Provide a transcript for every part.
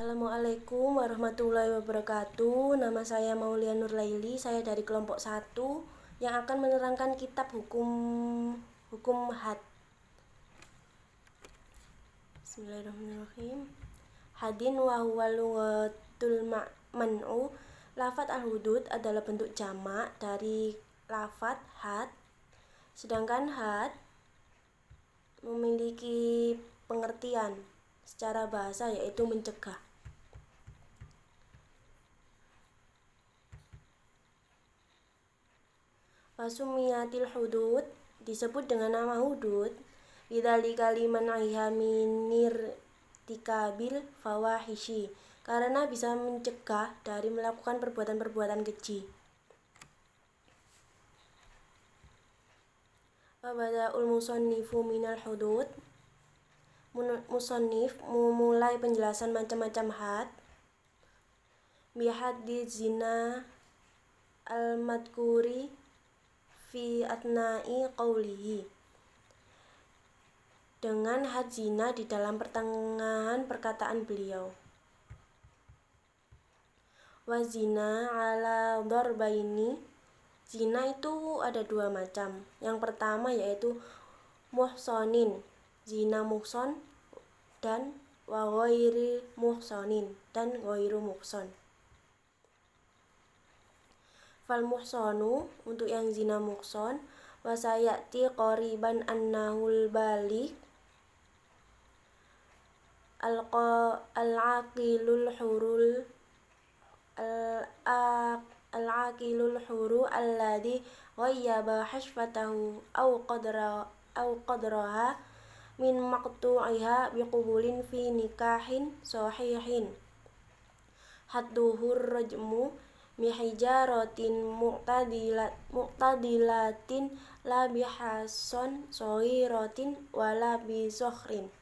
Assalamualaikum warahmatullahi wabarakatuh. Nama saya Maulia Nurlaili. Saya dari kelompok 1 yang akan menerangkan kitab hukum had. Bismillahirrahmanirrahim. Hadin wa huwa lughatul man'u. Lafadz al-hudud adalah bentuk jamak dari lafadz had. Sedangkan had memiliki pengertian secara bahasa yaitu mencegah. Fasumiyatil hudud disebut dengan nama hudud bidzalika liman aiha minir tikabil fawahishi, karena bisa mencegah dari melakukan perbuatan-perbuatan keji. Fabada'ul musannifu minal hudud. Musannif memulai penjelasan macam-macam had bihaddi zina al-madkuri fi atna'i qawlihi, dengan had zina di dalam pertengahan perkataan beliau. Wa zina ala darbaini. Zina itu ada dua macam. Yang pertama yaitu muhsonin, zina muhson, dan wa ghairi muhsonin, dan ghairu muhson. Fal muhsonu, untuk yang zina muhson, wa sayati qoriban annahul balik al-aqilul hurul al-aqilul huru alladhi ghayyaba hashfatahu au qadraha min maqtu'iha biqubulin fi nikahin sahihin. Hadduhur rajmu mihijaratin mu'tadilatin la bihason sohiratin wala bisohrin.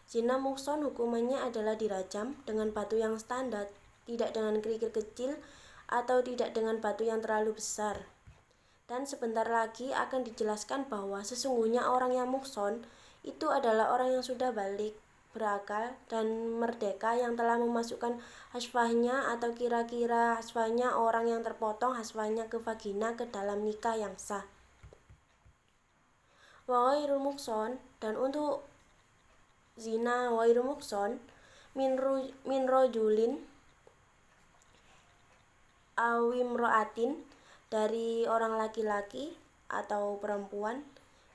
Zina muhson hukumannya adalah dirajam dengan batu yang standar, tidak dengan kerikil kecil atau tidak dengan batu yang terlalu besar. Dan sebentar lagi akan dijelaskan bahwa sesungguhnya orang yang muhson itu adalah orang yang sudah balik, berakal, dan merdeka, yang telah memasukkan hasfahnya atau kira-kira hasfahnya orang yang terpotong hasfahnya ke vagina ke dalam nikah yang sah. Wa ghairul muhson, dan untuk zina ghairu muhson min rojulin awimro'atin, dari orang laki-laki atau perempuan,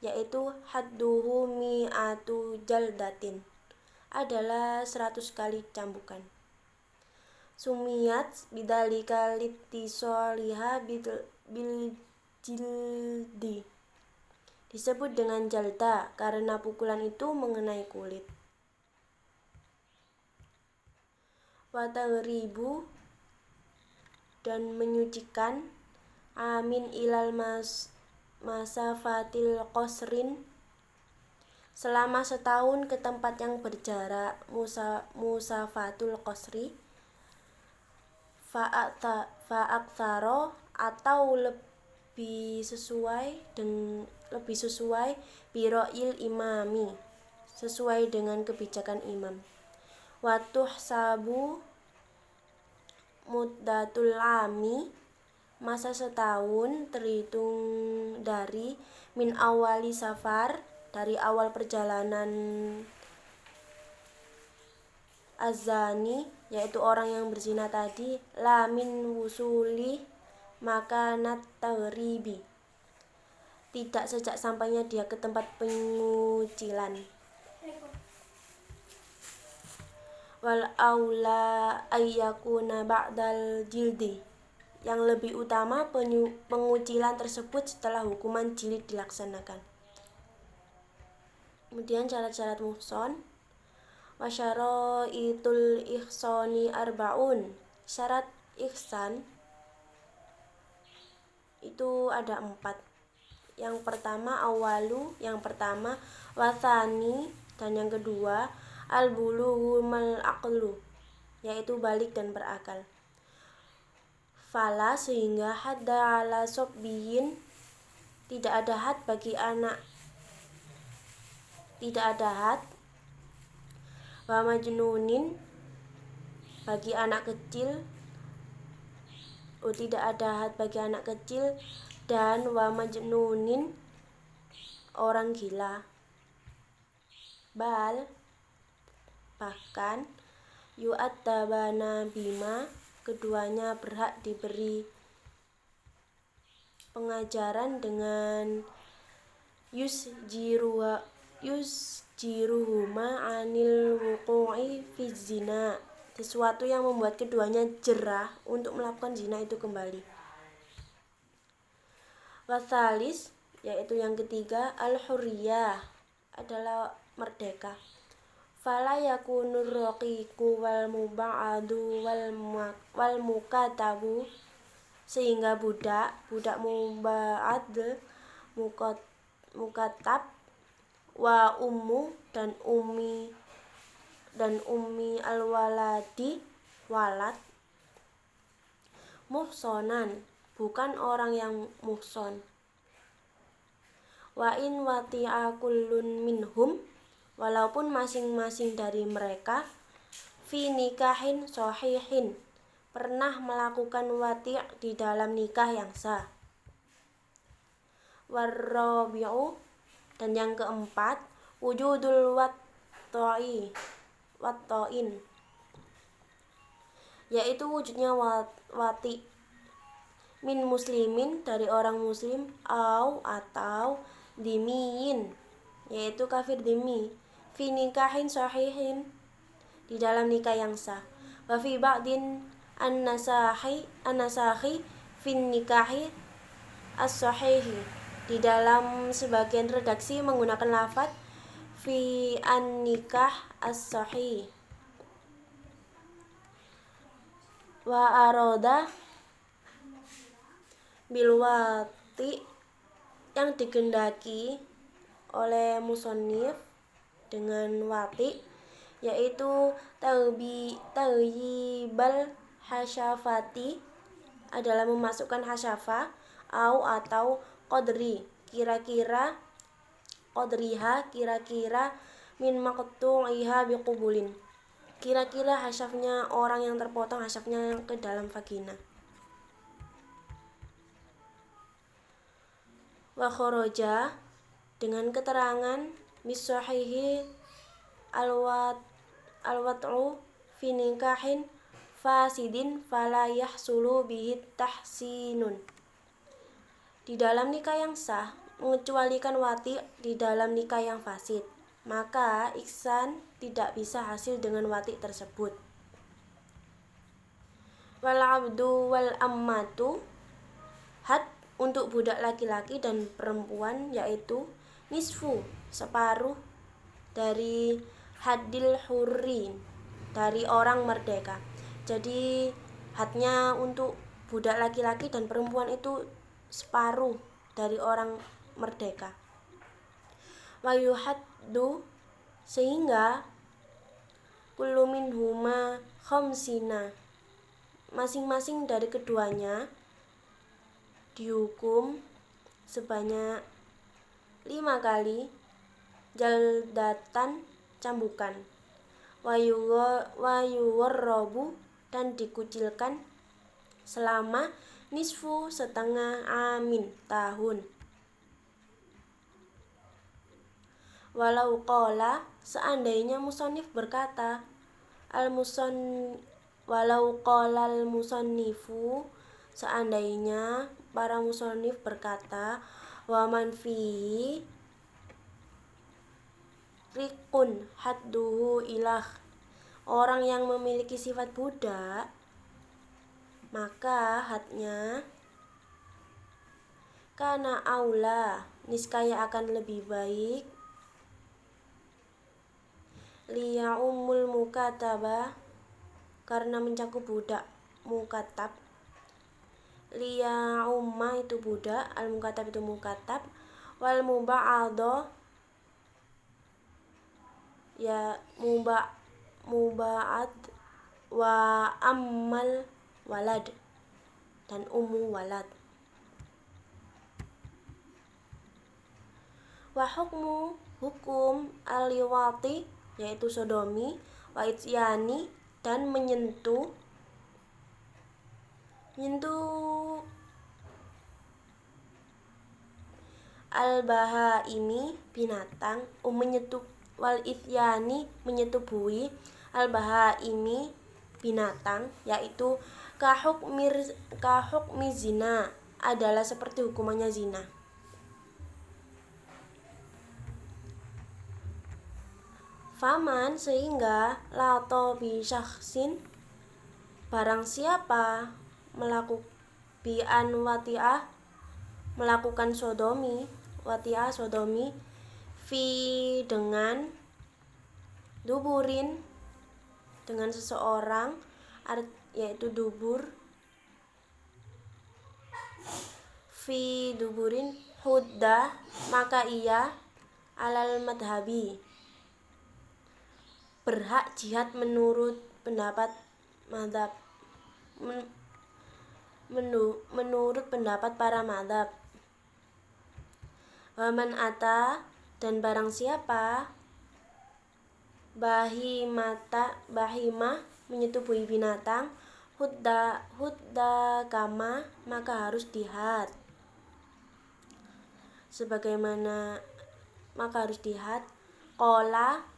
yaitu hadduhu mi'atu jaldatin, adalah 100 kali cambukan. Sumiyat bidzalika littisaliha bil jildi, disebut dengan jalda karena pukulan itu mengenai kulit. Wa taghribu, dan menyucikan amin ilal masafatil qasrin, selama setahun ke tempat yang berjarak musafatul qasri, fa'aktsaro, atau lebih sesuai biro'il imami, sesuai dengan kebijakan imam. Wa tuhsabu muddatul ami, masa setahun terhitung dari min awali safar, dari awal perjalanan azani, yaitu orang yang berzina tadi, la min wusuli makanat taghribi, tidak sejak sampainya dia ke tempat pengucilan. Wal aula ayyakuna ba'dal jildi, yang lebih utama pengucilan tersebut setelah hukuman jilid dilaksanakan. Kemudian syarat-syarat muhson. Wa syaraitul ihsani arba'un. Syarat ihsan itu ada 4. Yang pertama awalu, yang pertama wathani, dan yang kedua al-bulughu mal aqlu, yaitu balik dan berakal. Fala, sehingga hadda ala sobbiyin, tidak ada had bagi anak, tidak ada had. Wa majnunin, bagi anak kecil, tidak ada had bagi anak kecil, dan wa majnunin, orang gila. Bal, bahkan yu'attabana bima, keduanya berhak diberi pengajaran dengan yusjiruhuma anil wuqu'i fi zina, sesuatu yang membuat keduanya jerah untuk melakukan zina itu kembali. Wasalis, yaitu yang ketiga, al-hurriyah, adalah merdeka. Fala yakunur raqiqu wal muba'adu wal mukatabu, sehingga budak muba'ad, mukatab, wa ummu, dan ummi al-waladi, walad, muhsonan, bukan orang yang muhson. Wa in wati'a kullun minhum, walaupun masing-masing dari mereka fi nikahin sahihin, pernah melakukan wati' di dalam nikah yang sah. Warrabi'u, dan yang keempat, wujudul watta'in, yaitu wujudnya wati' min muslimin, dari orang muslim, atau dimiyin, yaitu kafir dimi, fi nikahin sahihin, di dalam nikah yang sah. Wa fi ba'din an-nasahi fin nikahi as-sahihi, di dalam sebagian redaksi menggunakan lafaz fi an-nikah as-sahih. Wa aroda bilwati, yang digendaki oleh musonif dengan wati, yaitu tayyibal hasyafati, adalah memasukkan hasyafah, atau qadri, kira-kira min maqtu'iha biqubulin, kira-kira hasyafnya orang yang terpotong hasyafnya ke dalam vagina. Wa khoroja, dengan keterangan misahihi alwat'u fi nikahin fasidin fala yahsulu bihi tahsinun, di dalam nikah yang sah, mengecualikan wati' di dalam nikah yang fasid, maka ihsan tidak bisa hasil dengan wati' tersebut. Wal abdu wal ammatu, had untuk budak laki-laki dan perempuan, yaitu nisfu, separuh dari hadil hurri, dari orang merdeka. Jadi hadnya untuk budak laki-laki dan perempuan itu separuh dari orang merdeka. Wa yuhaddu, sehingga kullu minhuma khamsina, masing-masing dari keduanya dihukum sebanyak 5 kali jaldatan, cambukan, wayuwarrobu, dan dikucilkan selama nisfu, setengah amin, tahun. Walau qala, seandainya musonif berkata, walau qala al-musannifu, seandainya para musonif berkata, wa man fihi riqun hadduhu ilah, orang yang memiliki sifat budak, maka hadnya kana aula, niscaya akan lebih baik, liya umul mukataba, karena mencakup budak mukatab, liya umma itu budak, al mukatab itu mukatab, wal muba'ado, ya muba'ad, wa ammal walad, dan ummu walad. Wa hukum al-liwati, yaitu sodomi, wa isyani, dan menyentuh al-bahaimi binatang, menyentuh wal ithyani menyetubuhi al-bahaimi binatang, yaitu kahukmi zina adalah seperti hukumannya zina. Faman sehingga lato bi syakhsin barang siapa melakukan sodomi fi dengan duburin dengan seseorang, yaitu dubur, fi duburin hudda maka ia alal madhabi berhak jihad menurut pendapat madhab, menurut pendapat para madhab. Waman ata dan barang siapa bahimah menyetubuhi binatang hudda kama maka harus dihad sebagaimana qala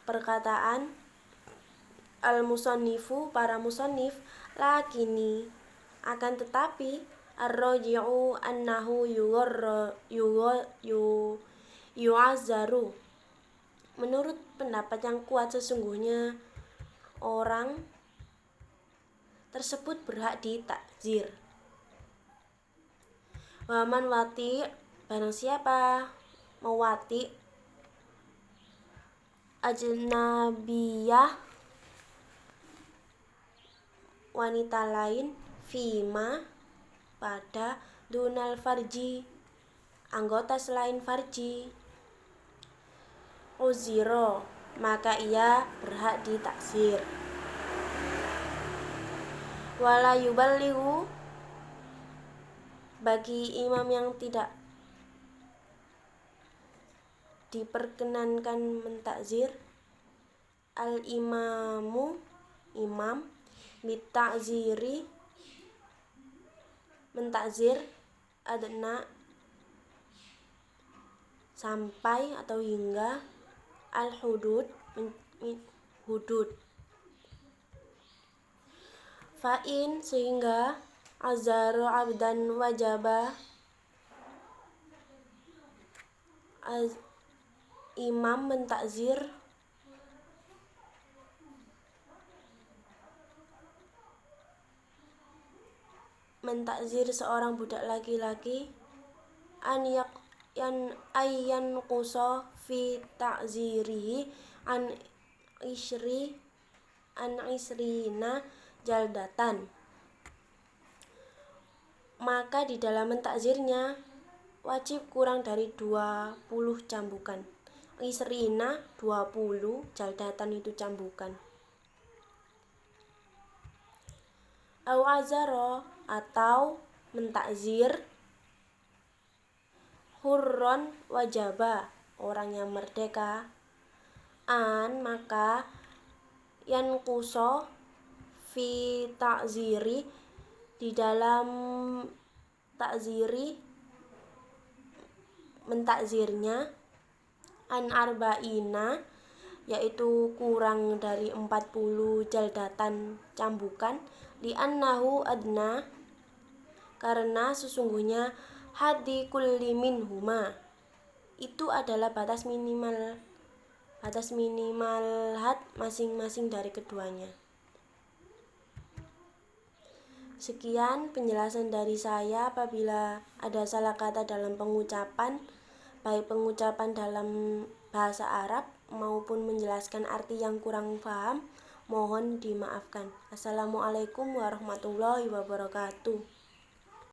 perkataan al-musannifu para musannif, lakini akan tetapi ar-raji'u annahu yu'azzaru menurut pendapat yang kuat sesungguhnya orang tersebut berhak ditakzir. Waman wati barang siapa mewati ajnabiyah wanita lain fima pada dunal farji anggota selain farji uziro maka ia berhak ditaksir. Wala yuballighu bagi imam yang tidak diperkenankan mentakzir al-imamu imam bitakziri mentakzir adna sampai atau hingga al-hudud hudud. Fa'in sehingga azharu abdan wajaba imam mentakzir seorang budak laki-laki ayyan quso fi ta'zirihi an isrina jaldatan maka di dalam mentakzirnya wajib kurang dari 20 cambukan. Isrina 20, jaldatan itu cambukan. Au azaro atau mentakzir hurron wajaba orang yang merdeka maka yan kuso fi ta'ziri di dalam mentakzirnya an arba'ina yaitu kurang dari 40 jaldatan cambukan li annahu adna karena sesungguhnya haddi kulli minhuma itu adalah batas minimal had masing-masing dari keduanya. Sekian penjelasan dari saya. Apabila ada salah kata dalam pengucapan, baik pengucapan dalam bahasa Arab maupun menjelaskan arti yang kurang paham, mohon dimaafkan. Assalamualaikum warahmatullahi wabarakatuh.